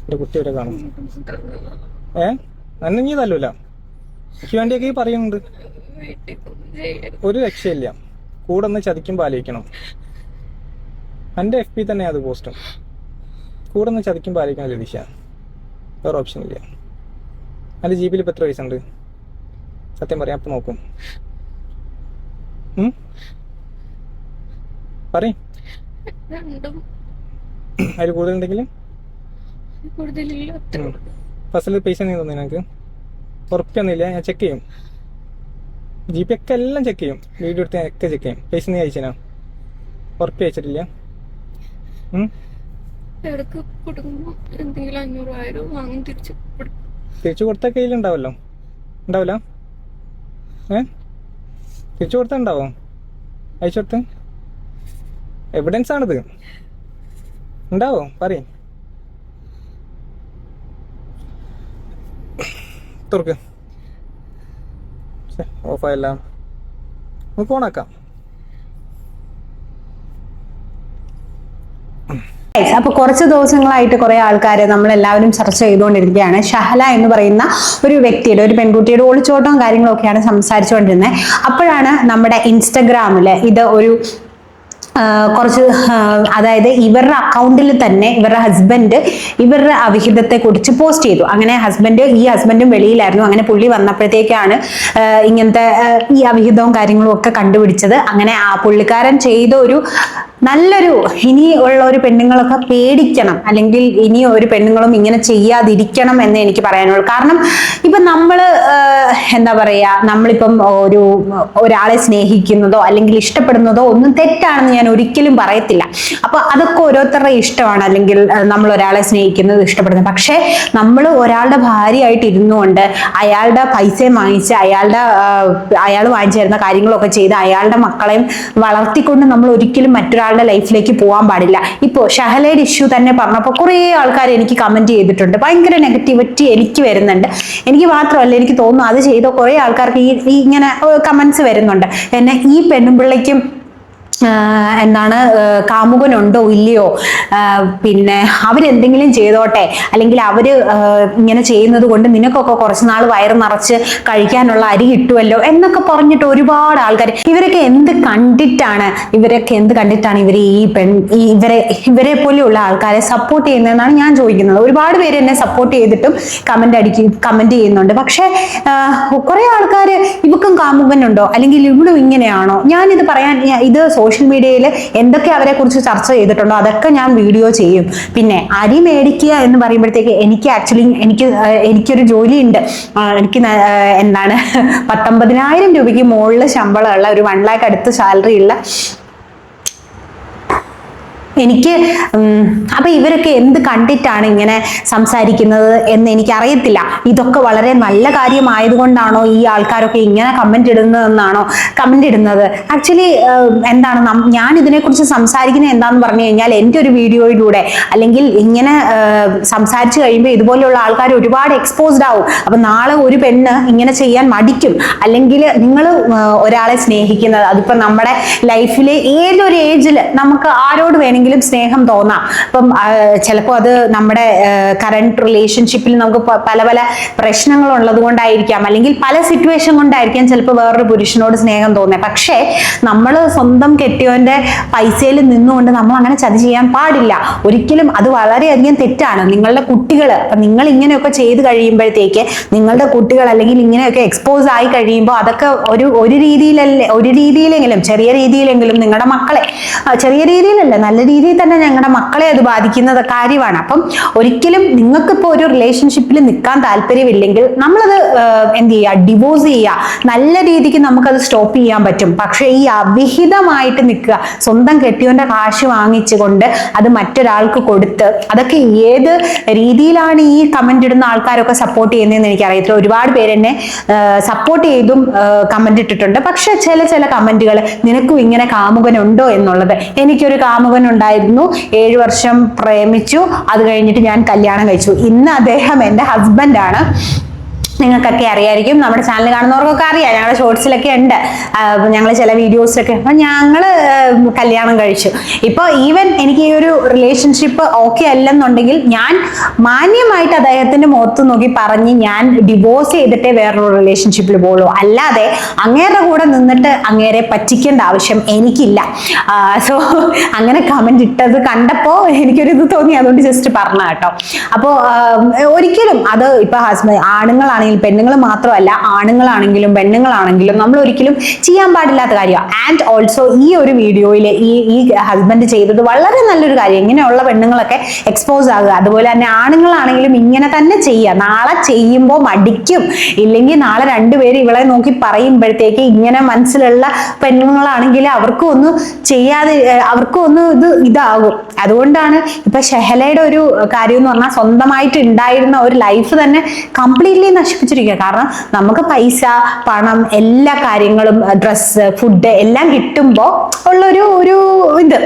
എൻ്റെ കുട്ടിയൊക്കെ കാണും. എന്നെ നീ തല്ലൂല. എനിക്ക് വേണ്ടിയൊക്കെ പറയുന്നുണ്ട്. ഒരു രക്ഷയില്ല. കൂടെ ഒന്ന് ചതിക്കുമ്പോൾ ആലോചിക്കണം. എൻ്റെ FB തന്നെ അത് പോസ്റ്റും. കൂടെ ഒന്ന് ചതിക്കുമ്പോൾ ആലോചിക്കണം ലതീഷ. വേറെ ഓപ്ഷൻ ഇല്ല. എൻ്റെ ജീപ്പിൽ ഇപ്പോൾ എത്ര പൈസ ഉണ്ട്? സത്യം പറയാം, അപ്പം നോക്കും. പറയും. അതിൽ കൂടുതലുണ്ടെങ്കിൽ ഫസല് പൈസ നീ തോന്നി എനിക്ക്? ഉറപ്പൊന്നുമില്ല. ഞാൻ ചെക്ക് ചെയ്യും. GP ഒക്കെ എല്ലാം ചെക്ക് ചെയ്യും. വീഡിയോ എടുത്ത് ഒക്കെ ചെക്ക് ചെയ്യും. പൈസ നീ അയച്ചാ? ഉറപ്പ് അയച്ചിട്ടില്ല. തിരിച്ചു കൊടുത്ത കയ്യിലുണ്ടാവല്ലോ. ഉണ്ടാവില്ല? തിരിച്ചു കൊടുത്താൽ ഉണ്ടാവോ? അയച്ചു കൊടുത്ത് എവിഡൻസ് ആണിത്. ഉണ്ടാവും പറയും. തുറക്ക്, ഓഫായല്ല, നമുക്ക് ഓണാക്കാം. അപ്പൊ കുറച്ച് ദിവസങ്ങളായിട്ട് കുറെ ആൾക്കാരെ നമ്മളെല്ലാവരും ചർച്ച ചെയ്തുകൊണ്ടിരിക്കുകയാണ്. ഷഹല എന്ന് പറയുന്ന ഒരു വ്യക്തിയുടെ, ഒരു പെൺകുട്ടിയുടെ ഒളിച്ചോട്ടവും കാര്യങ്ങളൊക്കെയാണ് സംസാരിച്ചുകൊണ്ടിരുന്നത്. അപ്പോഴാണ് നമ്മുടെ ഇൻസ്റ്റഗ്രാമില് ഇത് ഒരു കുറച്ച്, അതായത് ഇവരുടെ അക്കൗണ്ടിൽ തന്നെ ഇവരുടെ ഹസ്ബൻഡ് ഇവരുടെ അവിഹിതത്തെ കുറിച്ച് പോസ്റ്റ് ചെയ്തു. അങ്ങനെ ഈ ഹസ്ബൻഡും വെളിയിലായിരുന്നു. അങ്ങനെ പുള്ളി വന്നപ്പോഴത്തേക്കാണ് ഇങ്ങനത്തെ ഈ അവിഹിതവും കാര്യങ്ങളും ഒക്കെ കണ്ടുപിടിച്ചത്. അങ്ങനെ ആ പുള്ളിക്കാരൻ ചെയ്ത ഒരു നല്ലൊരു, ഇനി ഉള്ള ഒരു പെണ്ണുങ്ങളൊക്കെ പേടിക്കണം, അല്ലെങ്കിൽ ഇനി ഒരു പെണ്ണുങ്ങളും ഇങ്ങനെ ചെയ്യാതിരിക്കണം എന്ന് എനിക്ക് പറയാനുള്ളൂ. കാരണം ഇപ്പൊ നമ്മള് എന്താ പറയാ, നമ്മളിപ്പം ഒരാളെ സ്നേഹിക്കുന്നതോ അല്ലെങ്കിൽ ഇഷ്ടപ്പെടുന്നതോ ഒന്നും തെറ്റാണെന്ന് ഞാൻ ഒരിക്കലും പറയത്തില്ല. അപ്പൊ അതൊക്കെ ഓരോരുത്തരുടെ ഇഷ്ടമാണ്, അല്ലെങ്കിൽ നമ്മൾ ഒരാളെ സ്നേഹിക്കുന്നത്, ഇഷ്ടപ്പെടുന്നത്. പക്ഷെ നമ്മൾ ഒരാളുടെ ഭാര്യയായിട്ട് ഇരുന്നുകൊണ്ട് അയാളുടെ പൈസയും വാങ്ങിച്ച് അയാൾ വാങ്ങിച്ചു തരുന്ന കാര്യങ്ങളൊക്കെ ചെയ്ത് അയാളുടെ മക്കളെയും വളർത്തിക്കൊണ്ട് നമ്മൾ ഒരിക്കലും മറ്റൊരാളുടെ ലൈഫിലേക്ക് പോകാൻ പാടില്ല. ഇപ്പോ ഷഹലയുടെ ഇഷ്യൂ തന്നെ പറഞ്ഞപ്പോൾ കുറെ ആൾക്കാർ എനിക്ക് കമന്റ് ചെയ്തിട്ടുണ്ട്. ഭയങ്കര നെഗറ്റിവിറ്റി എനിക്ക് വരുന്നുണ്ട്. എനിക്ക് മാത്രമല്ല, എനിക്ക് തോന്നുന്നു അത് ചെയ്ത കുറെ ആൾക്കാർക്ക് ഈ ഇങ്ങനെ കമന്റ്സ് വരുന്നുണ്ട്. എന്നെ ഈ പെണ്ണുപിള്ളയ്ക്കും എന്താണ് കാമുകനുണ്ടോ ഇല്ലയോ, പിന്നെ അവരെന്തെങ്കിലും ചെയ്തോട്ടെ, അല്ലെങ്കിൽ അവര് ഇങ്ങനെ ചെയ്യുന്നത് കൊണ്ട് നിനക്കൊക്കെ കുറച്ചുനാൾ വയറ് നിറച്ച് കഴിക്കാനുള്ള അരി കിട്ടുമല്ലോ എന്നൊക്കെ പറഞ്ഞിട്ട് ഒരുപാട് ആൾക്കാർ, ഇവരൊക്കെ എന്ത് കണ്ടിട്ടാണ് ഇവരെ പോലെയുള്ള ആൾക്കാരെ സപ്പോർട്ട് ചെയ്യുന്നതെന്നാണ് ഞാൻ ചോദിക്കുന്നത്. ഒരുപാട് പേര് എന്നെ സപ്പോർട്ട് ചെയ്തിട്ടും കമന്റ് ചെയ്യുന്നുണ്ട്. പക്ഷെ കുറെ ആൾക്കാർ ഇവക്കും കാമുകനുണ്ടോ അല്ലെങ്കിൽ ഇവളും ഇങ്ങനെയാണോ, ഞാനിത് പറയാൻ, ഇത് സോഷ്യൽ മീഡിയയിൽ എന്തൊക്കെ അവരെ കുറിച്ച് ചർച്ച ചെയ്തിട്ടുണ്ടോ അതൊക്കെ ഞാൻ വീഡിയോ ചെയ്യും. പിന്നെ അരി മേടിക്കുക എന്ന് പറയുമ്പോഴത്തേക്ക് എനിക്കൊരു ജോലിയുണ്ട്. എനിക്ക് എന്താണ് 19,000 രൂപയ്ക്ക് മുകളിൽ ശമ്പളമുള്ള, ഒരു 1 lakh അടുത്ത് സാലറി ഉള്ള എനിക്ക്. അപ്പൊ ഇവരൊക്കെ എന്ത് കണ്ടിട്ടാണ് ഇങ്ങനെ സംസാരിക്കുന്നത് എന്ന് എനിക്കറിയത്തില്ല. ഇതൊക്കെ വളരെ നല്ല കാര്യമായതുകൊണ്ടാണോ ഈ ആൾക്കാരൊക്കെ ഇങ്ങനെ കമന്റ് ഇടുന്നത്? ആക്ച്വലി എന്താണ്, ഞാൻ ഇതിനെക്കുറിച്ച് സംസാരിക്കുന്നത് എന്താന്ന് പറഞ്ഞു കഴിഞ്ഞാൽ, എൻ്റെ ഒരു വീഡിയോയിലൂടെ അല്ലെങ്കിൽ ഇങ്ങനെ സംസാരിച്ചു കഴിയുമ്പോൾ ഇതുപോലെയുള്ള ആൾക്കാർ ഒരുപാട് എക്സ്പോസ്ഡ് ആവും. അപ്പൊ നാളെ ഒരു പെണ്ണ് ഇങ്ങനെ ചെയ്യാൻ മടിക്കും. അല്ലെങ്കിൽ നിങ്ങൾ ഒരാളെ സ്നേഹിക്കുന്നത്, അതിപ്പോ നമ്മുടെ ലൈഫിലെ ഏതൊരു ഏജിൽ നമുക്ക് ആരോട് വേണമെങ്കിലും സ്നേഹം തോന്നാം. അപ്പം ചിലപ്പോൾ അത് നമ്മുടെ കറന്റ് റിലേഷൻഷിപ്പിൽ നമുക്ക് പല പല പ്രശ്നങ്ങൾ ഉള്ളത് കൊണ്ടായിരിക്കാം, അല്ലെങ്കിൽ പല സിറ്റുവേഷൻ കൊണ്ടായിരിക്കാം ചിലപ്പോൾ വേറൊരു പുരുഷനോട് സ്നേഹം തോന്നുന്നത്. പക്ഷേ നമ്മൾ സ്വന്തം കെട്ടിയവന്റെ പൈസയിൽ നിന്നുകൊണ്ട് നമ്മൾ അങ്ങനെ ചതി ചെയ്യാൻ പാടില്ല ഒരിക്കലും. അത് വളരെയധികം തെറ്റാണ്. നിങ്ങളുടെ കുട്ടികൾ, നിങ്ങൾ ഇങ്ങനെയൊക്കെ ചെയ്ത് കഴിയുമ്പോഴത്തേക്ക് നിങ്ങളുടെ കുട്ടികൾ അല്ലെങ്കിൽ ഇങ്ങനെയൊക്കെ എക്സ്പോസ് ആയി കഴിയുമ്പോൾ അതൊക്കെ ഒരു രീതിയിലെങ്കിലും ചെറിയ രീതിയിലെങ്കിലും നിങ്ങളുടെ മക്കളെ, ചെറിയ രീതിയിലല്ല നല്ല രീതിയിൽ തന്നെ ഞങ്ങളുടെ മക്കളെ അത് ബാധിക്കുന്ന കാര്യമാണ്. അപ്പം ഒരിക്കലും നിങ്ങൾക്കിപ്പോൾ ഒരു റിലേഷൻഷിപ്പിൽ നിൽക്കാൻ താല്പര്യമില്ലെങ്കിൽ നമ്മളത് എന്ത് ചെയ്യുക, ഡിവോഴ്സ് ചെയ്യുക. നല്ല രീതിക്ക് നമുക്കത് സ്റ്റോപ്പ് ചെയ്യാൻ പറ്റും. പക്ഷെ ഈ അവിഹിതമായിട്ട് നിൽക്കുക, സ്വന്തം കെട്ടിയവന്റെ കാശ് വാങ്ങിച്ചുകൊണ്ട് അത് മറ്റൊരാൾക്ക് കൊടുത്ത്, അതൊക്കെ ഏത് രീതിയിലാണ് ഈ കമന്റ് ഇടുന്ന ആൾക്കാരൊക്കെ സപ്പോർട്ട് ചെയ്യുന്നതെന്ന് എനിക്കറിയത്തില്ല. ഒരുപാട് പേര് എന്നെ സപ്പോർട്ട് ചെയ്തും കമന്റ് ഇട്ടിട്ടുണ്ട്. പക്ഷെ ചില കമന്റുകൾ, നിനക്കും ഇങ്ങനെ കാമുകനുണ്ടോ എന്നുള്ളത്. എനിക്കൊരു കാമുകൻ ഉണ്ടായിരുന്നു, 7 വർഷം പ്രേമിച്ചു, അത് കഴിഞ്ഞിട്ട് ഞാൻ കല്യാണം കഴിച്ചു. ഇന്ന് അദ്ദേഹം എൻ്റെ ഹസ്ബൻഡാണ്. നിങ്ങൾക്കൊക്കെ അറിയായിരിക്കും, നമ്മുടെ ചാനൽ കാണുന്നവർക്കൊക്കെ അറിയാം, ഞങ്ങളുടെ ഷോർട്സിലൊക്കെ ഉണ്ട്, ഞങ്ങൾ ചില വീഡിയോസിലൊക്കെ. അപ്പൊ ഞങ്ങള് കല്യാണം കഴിച്ചു. ഇപ്പൊ ഈവൻ എനിക്ക് ഈ ഒരു റിലേഷൻഷിപ്പ് ഓക്കെ അല്ലെന്നുണ്ടെങ്കിൽ ഞാൻ മാന്യമായിട്ട് അദ്ദേഹത്തിന്റെ മുഖത്ത് നോക്കി പറഞ്ഞ് ഞാൻ ഡിവോഴ്സ് ചെയ്തിട്ടേ വേറൊരു റിലേഷൻഷിപ്പിൽ പോകുള്ളൂ. അല്ലാതെ അങ്ങേരുടെ കൂടെ നിന്നിട്ട് അങ്ങേരെ പറ്റിക്കേണ്ട ആവശ്യം എനിക്കില്ല. സോ അങ്ങനെ കമന്റ് ഇട്ടത് കണ്ടപ്പോ എനിക്കൊരിത് തോന്നി, അതുകൊണ്ട് ജസ്റ്റ് പറഞ്ഞ കേട്ടോ. അപ്പോ ഒരിക്കലും അത് ഇപ്പൊ ആണുങ്ങളാണെങ്കിൽ, പെണ്ണുങ്ങൾ മാത്രമല്ല, ആണുങ്ങളാണെങ്കിലും പെണ്ണുങ്ങളാണെങ്കിലും നമ്മൾ ഒരിക്കലും ചെയ്യാൻ പാടില്ലാത്ത കാര്യമാണ്. ആൻഡ് ഓൾസോ ഈ ഒരു വീഡിയോയിൽ ഈ ഹസ്ബൻഡ് ചെയ്തത് വളരെ നല്ലൊരു കാര്യം. ഇങ്ങനെയുള്ള പെണ്ണുങ്ങളൊക്കെ എക്സ്പോസ് ആകുക. അതുപോലെ തന്നെ ആണുങ്ങളാണെങ്കിലും ഇങ്ങനെ തന്നെ ചെയ്യുക. നാളെ ചെയ്യുമ്പോൾ മടിക്കും, ഇല്ലെങ്കിൽ നാളെ രണ്ടുപേരും ഇവളെ നോക്കി പറയുമ്പോഴത്തേക്ക് ഇങ്ങനെ മനസ്സിലുള്ള പെണ്ണുങ്ങളാണെങ്കിൽ അവർക്കും ഒന്ന് ചെയ്യാതെ, അവർക്കും ഒന്ന് ഇതാകും. അതുകൊണ്ടാണ് ഇപ്പൊ ഷഹലയുടെ ഒരു കാര്യം എന്ന് പറഞ്ഞാൽ, സ്വന്തമായിട്ട് ഉണ്ടായിരുന്ന ഒരു ലൈഫ് തന്നെ കംപ്ലീറ്റ്ലി നശിപ്പിച്ചു നശിപ്പിച്ചിരിക്കുക. കാരണം നമുക്ക് പൈസ, പണം, എല്ലാ കാര്യങ്ങളും, ഡ്രസ്സ്, ഫുഡ് എല്ലാം കിട്ടുമ്പോൾ ഉള്ളൊരു ഇത്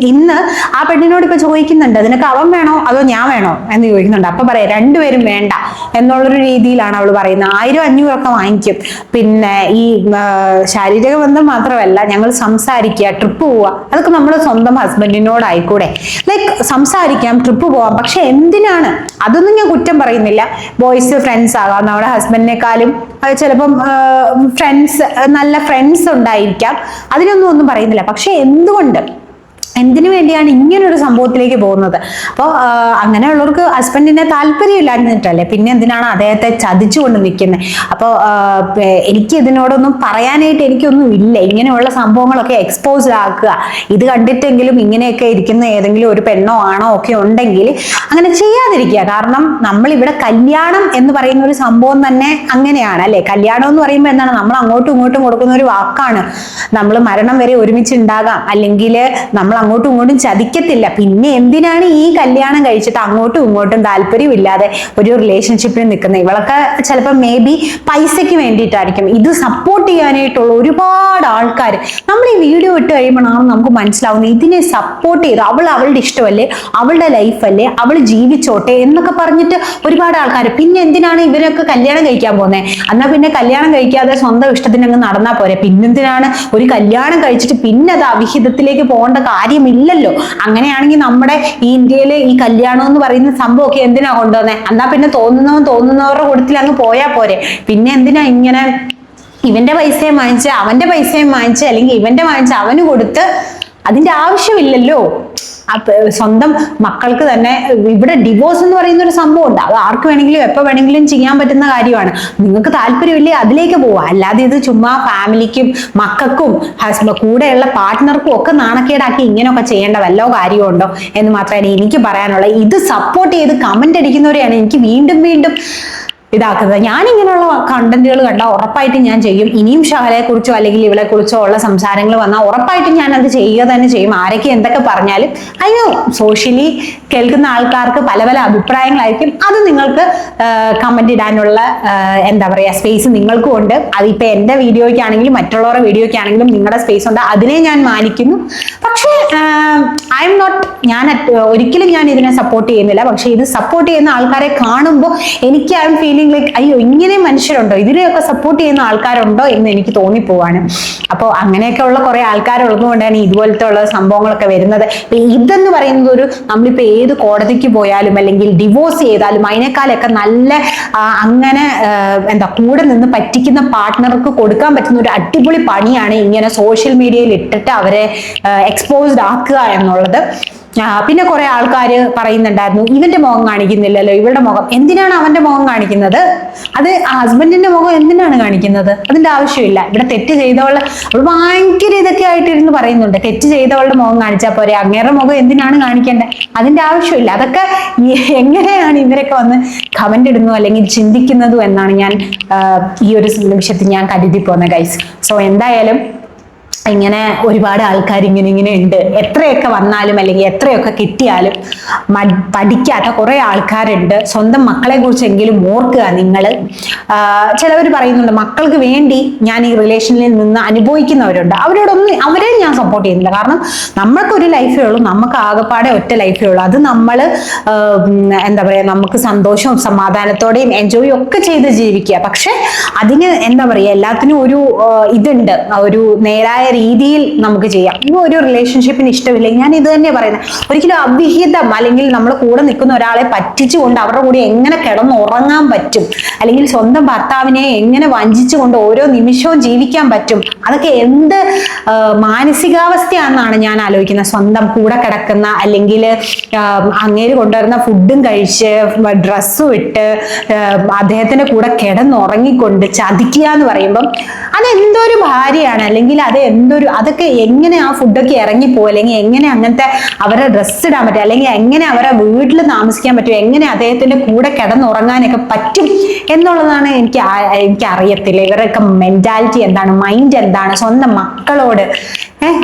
ഇന്ന് ആ പെണ്ണിനോട് ഇപ്പൊ ചോദിക്കുന്നുണ്ട്, നിനക്ക് അവൻ വേണോ അതോ ഞാൻ വേണോ എന്ന് ചോദിക്കുന്നുണ്ട്. അപ്പൊ പറയാം രണ്ടുപേരും വേണ്ട എന്നുള്ളൊരു രീതിയിലാണ് അവൾ പറയുന്നത്. 1000-500 ഒക്കെ വാങ്ങിക്കും. പിന്നെ ഈ ശാരീരിക ബന്ധം മാത്രമല്ല, ഞങ്ങൾ സംസാരിക്കുക, ട്രിപ്പ് പോവുക, അതൊക്കെ നമ്മുടെ സ്വന്തം ഹസ്ബൻഡിനോടായിക്കൂടെ? ലൈക്ക് സംസാരിക്കാം, ട്രിപ്പ് പോവാം, പക്ഷെ എന്തിനാണ്? അതൊന്നും ഞാൻ കുറ്റം പറയുന്നില്ല. ബോയ്സ് ഫ്രണ്ട്സ് ആകാം, നമ്മുടെ ഹസ്ബൻഡിനെക്കാളും ചിലപ്പം നല്ല ഫ്രണ്ട്സ് ഉണ്ടായിരിക്കാം, ഒന്നും പറയുന്നില്ല. പക്ഷെ എന്തിനു വേണ്ടിയാണ് ഇങ്ങനൊരു സംഭവത്തിലേക്ക് പോകുന്നത്? അപ്പോൾ അങ്ങനെയുള്ളവർക്ക് ഹസ്ബൻഡിനെ താല്പര്യമില്ലാഞ്ഞിട്ടല്ലേ പിന്നെ എന്തിനാണ് അദ്ദേഹത്തെ ചതിച്ചുകൊണ്ട് നിൽക്കുന്നത്? അപ്പോൾ എനിക്ക് ഇതിനോടൊന്നും പറയാനായിട്ട് എനിക്കൊന്നും ഇല്ല. ഇങ്ങനെയുള്ള സംഭവങ്ങളൊക്കെ എക്സ്പോസ് ആക്കുക. ഇത് കണ്ടിട്ടെങ്കിലും ഇങ്ങനെയൊക്കെ ഇരിക്കുന്ന ഏതെങ്കിലും ഒരു പെണ്ണോ ആണോ ഒക്കെ ഉണ്ടെങ്കിൽ അങ്ങനെ ചെയ്യാതിരിക്കുക. കാരണം നമ്മളിവിടെ കല്യാണം എന്ന് പറയുന്ന ഒരു സംഭവം തന്നെ അങ്ങനെയാണ് അല്ലെ? കല്യാണം എന്ന് പറയുമ്പോൾ എന്താണ്? നമ്മൾ അങ്ങോട്ടും ഇങ്ങോട്ടും കൊടുക്കുന്ന ഒരു വാക്കാണ്. നമ്മൾ മരണം വരെ ഒരുമിച്ച് ഉണ്ടാകാം, അല്ലെങ്കിൽ നമ്മൾ അങ്ങോട്ടും ഇങ്ങോട്ടും ചതിക്കത്തില്ല. പിന്നെ എന്തിനാണ് ഈ കല്യാണം കഴിച്ചിട്ട് അങ്ങോട്ടും ഇങ്ങോട്ടും താല്പര്യമില്ലാതെ ഒരു റിലേഷൻഷിപ്പിൽ നിൽക്കുന്നത്? ഇവളൊക്കെ ചിലപ്പോൾ മേ ബി പൈസയ്ക്ക് വേണ്ടിയിട്ടായിരിക്കും. ഇത് സപ്പോർട്ട് ചെയ്യാനായിട്ടുള്ള ഒരുപാട് ആൾക്കാർ നമ്മൾ ഈ വീഡിയോ ഇട്ട് കഴിയുമ്പോഴാണ് നമുക്ക് മനസ്സിലാവുന്നത് ഇതിനെ സപ്പോർട്ട് ചെയ്ത് അവളുടെ ഇഷ്ടമല്ലേ, അവളുടെ ലൈഫല്ലേ, അവൾ ജീവിച്ചോട്ടെ എന്നൊക്കെ പറഞ്ഞിട്ട് ഒരുപാട് ആൾക്കാർ. പിന്നെ എന്തിനാണ് ഇവരൊക്കെ കല്യാണം കഴിക്കാൻ പോകുന്നത്? എന്നാൽ പിന്നെ കല്യാണം കഴിക്കാതെ സ്വന്തം ഇഷ്ടത്തിന് അങ്ങ് നടന്നാൽ പോരെ? പിന്നെന്തിനാണ് ഒരു കല്യാണം കഴിച്ചിട്ട് പിന്നെ അത് അവിഹിതത്തിലേക്ക് പോകേണ്ട കാര്യമില്ലല്ലോ. അങ്ങനെയാണെങ്കിൽ നമ്മുടെ ഈ ഇന്ത്യയിലെ ഈ കല്യാണം എന്ന് പറയുന്ന സംഭവമൊക്കെ എന്തിനാ കൊണ്ടുവന്നേ? എന്നാ പിന്നെ തോന്നുന്നവരുടെ കൂട്ടത്തിൽ അങ്ങ് പോയാ പോരെ? പിന്നെ എന്തിനാ ഇങ്ങനെ ഇവന്റെ പൈസയും വാങ്ങിച്ച് അവന്റെ പൈസയും വാങ്ങിച്ച്, അല്ലെങ്കിൽ ഇവന്റെ വാങ്ങിച്ച് അവന് കൊടുത്ത്? അതിന്റെ ആവശ്യമില്ലല്ലോ. സ്വന്തം മക്കൾക്ക് തന്നെ ഇവിടെ ഡിവോഴ്സ് എന്ന് പറയുന്ന ഒരു സംഭവം ഉണ്ട്. അത് ആർക്ക് വേണമെങ്കിലും എപ്പോൾ വേണമെങ്കിലും ചെയ്യാൻ പറ്റുന്ന കാര്യമാണ്. നിങ്ങൾക്ക് താല്പര്യമില്ലേ അതിലേക്ക് പോവാ. അല്ലാതെ ഇത് ചുമ്മാ ഫാമിലിക്കും മക്കൾക്കും കൂടെയുള്ള പാർട്ട്ണർക്കും ഒക്കെ നാണക്കേടാക്കി ഇങ്ങനെയൊക്കെ ചെയ്യേണ്ട വല്ലോ കാര്യമുണ്ടോ എന്ന് മാത്രമേ എനിക്ക് പറയാനുള്ളത്. ഇത് സപ്പോർട്ട് ചെയ്ത് കമന്റ് അടിക്കുന്നവരെയാണ് എനിക്ക് വീണ്ടും ഇതാക്കുന്നത്. ഞാൻ ഇങ്ങനെയുള്ള കണ്ടന്റുകൾ കണ്ടാൽ ഉറപ്പായിട്ടും ഞാൻ ചെയ്യും. ഇനിയും ഷഹലയെ കുറിച്ചോ അല്ലെങ്കിൽ ഇവളെ കുറിച്ചോ ഉള്ള സംസാരങ്ങൾ വന്നാൽ ഉറപ്പായിട്ടും ഞാൻ അത് ചെയ്യുക തന്നെ ചെയ്യും. ആരൊക്കെ എന്തൊക്കെ പറഞ്ഞാലും അതിന് സോഷ്യലി കേൾക്കുന്ന ആൾക്കാർക്ക് പല അഭിപ്രായങ്ങളായിരിക്കും. അത് നിങ്ങൾക്ക് കമന്റ് ഇടാനുള്ള എന്താ പറയുക സ്പേസ് നിങ്ങൾക്കും ഉണ്ട്. അതിപ്പോ എന്റെ വീഡിയോയ്ക്കാണെങ്കിലും മറ്റുള്ളവരുടെ വീഡിയോയ്ക്കാണെങ്കിലും നിങ്ങളുടെ സ്പേസ് ഉണ്ട്. അതിനെ ഞാൻ മാനിക്കുന്നു. പക്ഷേ ഞാൻ ഒരിക്കലും ഞാൻ ഇതിനെ സപ്പോർട്ട് ചെയ്യുന്നില്ല. പക്ഷെ ഇത് സപ്പോർട്ട് ചെയ്യുന്ന ആൾക്കാരെ കാണുമ്പോൾ എനിക്ക് ഫീലിംഗ് ലൈക്ക് അയ്യോ ഇങ്ങനെ മനുഷ്യരുണ്ടോ, ഇതിനെയൊക്കെ സപ്പോർട്ട് ചെയ്യുന്ന ആൾക്കാരുണ്ടോ എന്ന് എനിക്ക് തോന്നിപ്പോവാണ്. അപ്പോൾ അങ്ങനെയൊക്കെ ഉള്ള കുറെ ആൾക്കാരുള്ളത് കൊണ്ടാണ് ഇതുപോലത്തെ ഉള്ള സംഭവങ്ങളൊക്കെ വരുന്നത്. ഇതെന്ന് പറയുന്നത് നമ്മളിപ്പോ ഏത് കോടതിക്ക് പോയാലും അല്ലെങ്കിൽ ഡിവോഴ്സ് ചെയ്താലും അതിനേക്കാളൊക്കെ നല്ല അങ്ങനെ കൂടെ നിന്ന് പറ്റിക്കുന്ന പാർട്ട്ണർക്ക് കൊടുക്കാൻ പറ്റുന്ന ഒരു അടിപൊളി പണിയാണ് ഇങ്ങനെ സോഷ്യൽ മീഡിയയിൽ ഇട്ടിട്ട് അവരെ എക്സ്പോസ്ഡ് ആക്കുക എന്നുള്ളത്. പിന്നെ കുറെ ആൾക്കാർ പറയുന്നുണ്ടായിരുന്നു ഇവന്റെ മുഖം കാണിക്കുന്നില്ലല്ലോ, ഇവളുടെ മുഖം എന്തിനാണ് അവന്റെ മുഖം കാണിക്കുന്നത്? അത് ഹസ്ബൻഡിന്റെ മുഖം എന്തിനാണ് കാണിക്കുന്നത്? അതിന്റെ ആവശ്യമില്ല. ഇവിടെ തെറ്റ് ചെയ്തവള് ഭയങ്കര ഇതൊക്കെ ആയിട്ടിരുന്ന് പറയുന്നുണ്ട്. തെറ്റ് ചെയ്തവളുടെ മുഖം കാണിച്ചാൽ പോരെ, അങ്ങേരുടെ മുഖം എന്തിനാണ് കാണിക്കേണ്ടത്? അതിന്റെ ആവശ്യമില്ല. അതൊക്കെ എങ്ങനെയാണ് ഇവരൊക്കെ വന്ന് കമന്റ് ഇടുന്നു അല്ലെങ്കിൽ ചിന്തിക്കുന്നതും എന്നാണ് ഞാൻ ഈ ഒരു നിമിഷത്തിൽ ഞാൻ കരുതി പോകുന്നത് ഗൈസ്. സോ എന്തായാലും ഇങ്ങനെ ഒരുപാട് ആൾക്കാർ ഇങ്ങനെ ഉണ്ട്. എത്രയൊക്കെ വന്നാലും അല്ലെങ്കിൽ എത്രയൊക്കെ കിട്ടിയാലും പഠിക്കാത്ത കുറെ ആൾക്കാരുണ്ട്. സ്വന്തം മക്കളെ കുറിച്ചെങ്കിലും ഓർക്കുക നിങ്ങൾ. ചിലവർ പറയുന്നുണ്ട് മക്കൾക്ക് വേണ്ടി ഞാൻ ഈ റിലേഷനിൽ നിന്ന് അനുഭവിക്കുന്നവരുണ്ട്. അവരെ ഞാൻ സപ്പോർട്ട് ചെയ്യുന്നില്ല. കാരണം നമ്മൾക്കൊരു ലൈഫേ ഉള്ളൂ, നമുക്ക് ആകെപ്പാടെ ഒറ്റ ലൈഫേ ഉള്ളൂ. അത് നമ്മൾ എന്താ പറയുക നമുക്ക് സന്തോഷവും സമാധാനത്തോടെയും എൻജോയും ഒക്കെ ചെയ്ത് ജീവിക്കുക. പക്ഷെ അതിന് എന്താ പറയുക എല്ലാത്തിനും ഒരു ഇതുണ്ട്, ഒരു നേരായ രീതിയിൽ നമുക്ക് ചെയ്യാം. ഇപ്പൊ ഒരു റിലേഷൻഷിപ്പിന് ഇഷ്ടമില്ലെങ്കിൽ ഞാൻ ഇത് തന്നെ പറയുന്നത്, ഒരിക്കലും അവിഹിതം അല്ലെങ്കിൽ നമ്മൾ കൂടെ നിൽക്കുന്ന ഒരാളെ പറ്റിച്ചുകൊണ്ട് അവരുടെ കൂടെ എങ്ങനെ കിടന്നുറങ്ങാൻ പറ്റും, അല്ലെങ്കിൽ സ്വന്തം ഭർത്താവിനെ എങ്ങനെ വഞ്ചിച്ചുകൊണ്ട് ഓരോ നിമിഷവും ജീവിക്കാൻ പറ്റും, അതൊക്കെ എന്ത് മാനസികാവസ്ഥയാണെന്നാണ് ഞാൻ ആലോചിക്കുന്നത്. സ്വന്തം കൂടെ കിടക്കുന്ന അല്ലെങ്കിൽ അങ്ങേര് കൊണ്ടുവരുന്ന ഫുഡും കഴിച്ച് ഡ്രസ്സും ഇട്ട് അദ്ദേഹത്തിന്റെ കൂടെ കിടന്നുറങ്ങിക്കൊണ്ട് ചതിക്കുക എന്ന് പറയുമ്പം അതെന്തോ ഒരു ഭാര്യയാണ്, അല്ലെങ്കിൽ അത് എന്തൊരു അതൊക്കെ എങ്ങനെ ആ ഫുഡൊക്കെ ഇറങ്ങിപ്പോകും, അല്ലെങ്കിൽ എങ്ങനെ അങ്ങനത്തെ അവരെ ഡ്രസ്സ് ഇടാൻ പറ്റും, അല്ലെങ്കിൽ എങ്ങനെ അവരെ വീട്ടിൽ താമസിക്കാൻ പറ്റും, എങ്ങനെ അദ്ദേഹത്തിന്റെ കൂടെ കിടന്നുറങ്ങാനൊക്കെ പറ്റും എന്നുള്ളതാണ് എനിക്ക് അറിയത്തില്ല. ഇവരൊക്കെ മെന്റാലിറ്റി എന്താണ്, മൈൻഡ് എന്താണ്, സ്വന്തം മക്കളോട്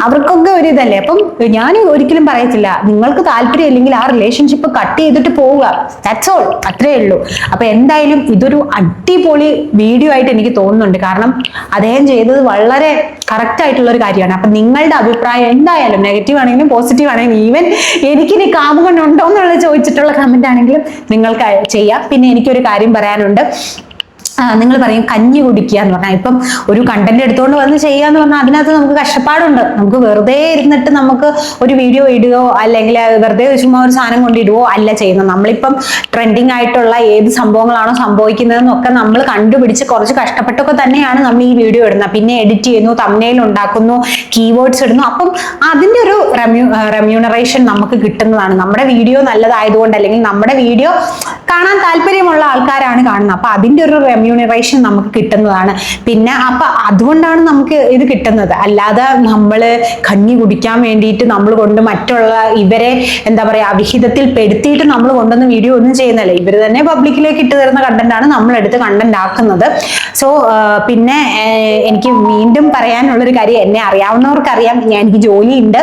അവർക്കൊക്കെ ഒരു ഇതല്ലേ. അപ്പം ഞാൻ ഒരിക്കലും പറയത്തില്ല നിങ്ങൾക്ക് താല്പര്യം ഇല്ലെങ്കിൽ ആ റിലേഷൻഷിപ്പ് കട്ട് ചെയ്തിട്ട് പോവുക, ദാറ്റ്സ് ഓൾ, അത്രേ ഉള്ളൂ. അപ്പൊ എന്തായാലും ഇതൊരു അടിപൊളി വീഡിയോ ആയിട്ട് എനിക്ക് തോന്നുന്നുണ്ട്. കാരണം അദ്ദേഹം ചെയ്തത് വളരെ കറക്റ്റ് ആയിട്ടുള്ള ഒരു കാര്യമാണ്. അപ്പൊ നിങ്ങളുടെ അഭിപ്രായം എന്തായാലും നെഗറ്റീവ് ആണെങ്കിലും പോസിറ്റീവ് ആണെങ്കിലും, ഈവൻ എനിക്കിനി കാമുകനുണ്ടോ എന്നുള്ളത് ചോദിച്ചിട്ടുള്ള കമന്റ് ആണെങ്കിലും നിങ്ങൾക്ക് ചെയ്യാം. പിന്നെ എനിക്കൊരു കാര്യം പറയാനുണ്ട്. നിങ്ങൾ പറയും കഞ്ഞി കുടിക്കുക എന്ന് പറഞ്ഞാൽ, ഇപ്പം ഒരു കണ്ടന്റ് എടുത്തുകൊണ്ട് വന്ന് ചെയ്യാന്ന് പറഞ്ഞാൽ അതിനകത്ത് നമുക്ക് കഷ്ടപ്പാടുണ്ട്. നമുക്ക് വെറുതെ ഇരുന്നിട്ട് നമുക്ക് ഒരു വീഡിയോ ഇടുകയോ അല്ലെങ്കിൽ വെറുതെ ചുമ്മാ ഒരു സാധനം കൊണ്ടിടുകയോ അല്ല ചെയ്യുന്നത്. നമ്മളിപ്പം ട്രെൻഡിങ് ആയിട്ടുള്ള ഏത് സംഭവങ്ങളാണോ സംഭവിക്കുന്നതെന്നൊക്കെ നമ്മൾ കണ്ടുപിടിച്ച് കുറച്ച് കഷ്ടപ്പെട്ടൊക്കെ തന്നെയാണ് നമ്മൾ ഈ വീഡിയോ ഇടുന്നത്. പിന്നെ എഡിറ്റ് ചെയ്യുന്നു, തംബ്നെയിൽ ഉണ്ടാക്കുന്നു, കീവേഡ്സ് ഇടുന്നു. അപ്പം അതിന്റെ ഒരു റെമ്യൂണറേഷൻ നമുക്ക് കിട്ടുന്നതാണ്. നമ്മുടെ വീഡിയോ നല്ലതായതുകൊണ്ട്, അല്ലെങ്കിൽ നമ്മുടെ വീഡിയോ കാണാൻ താല്പര്യമുള്ള ആൾക്കാരാണ് കാണുന്നത്, അപ്പൊ അതിന്റെ ഒരു റെമ്യൂണറേഷൻ നമുക്ക് കിട്ടുന്നതാണ്. പിന്നെ അപ്പൊ അതുകൊണ്ടാണ് നമുക്ക് ഇത് കിട്ടുന്നത്. അല്ലാതെ നമ്മള് കഞ്ഞി കുടിക്കാൻ വേണ്ടിയിട്ട് നമ്മൾ കൊണ്ട് മറ്റുള്ള ഇവരെ എന്താ പറയാ അവിഹിതത്തിൽ പെടുത്തിയിട്ട് നമ്മൾ കൊണ്ടുവന്ന വീഡിയോ ഒന്നും ചെയ്യുന്നില്ല. ഇവർ തന്നെ പബ്ലിക്കിലേക്ക് ഇട്ട് തരുന്ന കണ്ടന്റ് ആണ് നമ്മൾ എടുത്ത് കണ്ടന്റ് ആക്കുന്നത്. സോ പിന്നെ എനിക്ക് വീണ്ടും പറയാനുള്ളൊരു കാര്യം, എന്നെ അറിയാവുന്നവർക്കറിയാം എനിക്ക് ജോലിയുണ്ട്,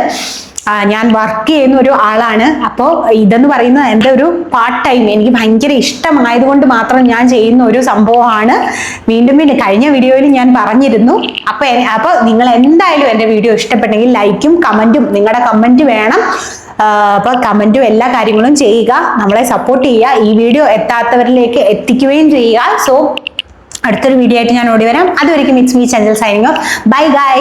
ഞാൻ വർക്ക് ചെയ്യുന്ന ഒരു ആളാണ്. അപ്പോൾ ഇതെന്ന് പറയുന്നത് എൻ്റെ ഒരു പാർട്ട് ടൈം, എനിക്ക് ഭയങ്കര ഇഷ്ടമായതുകൊണ്ട് മാത്രം ഞാൻ ചെയ്യുന്ന ഒരു സംഭവമാണ്. വീണ്ടും കഴിഞ്ഞ വീഡിയോയിൽ ഞാൻ പറഞ്ഞിരുന്നു. അപ്പോൾ നിങ്ങൾ എന്തായാലും എൻ്റെ വീഡിയോ ഇഷ്ടപ്പെട്ടെങ്കിൽ ലൈക്കും കമന്റും, നിങ്ങളുടെ കമന്റ് വേണം. അപ്പൊ കമന്റും എല്ലാ കാര്യങ്ങളും ചെയ്യുക, നമ്മളെ സപ്പോർട്ട് ചെയ്യുക, ഈ വീഡിയോ എത്താത്തവരിലേക്ക് എത്തിക്കുകയും ചെയ്യുക. സോ അടുത്തൊരു വീഡിയോ ആയിട്ട് ഞാൻ ഓടി വരാം. അതുവരെയ്ക്കും it's me Chanchal signing off. Bye guys.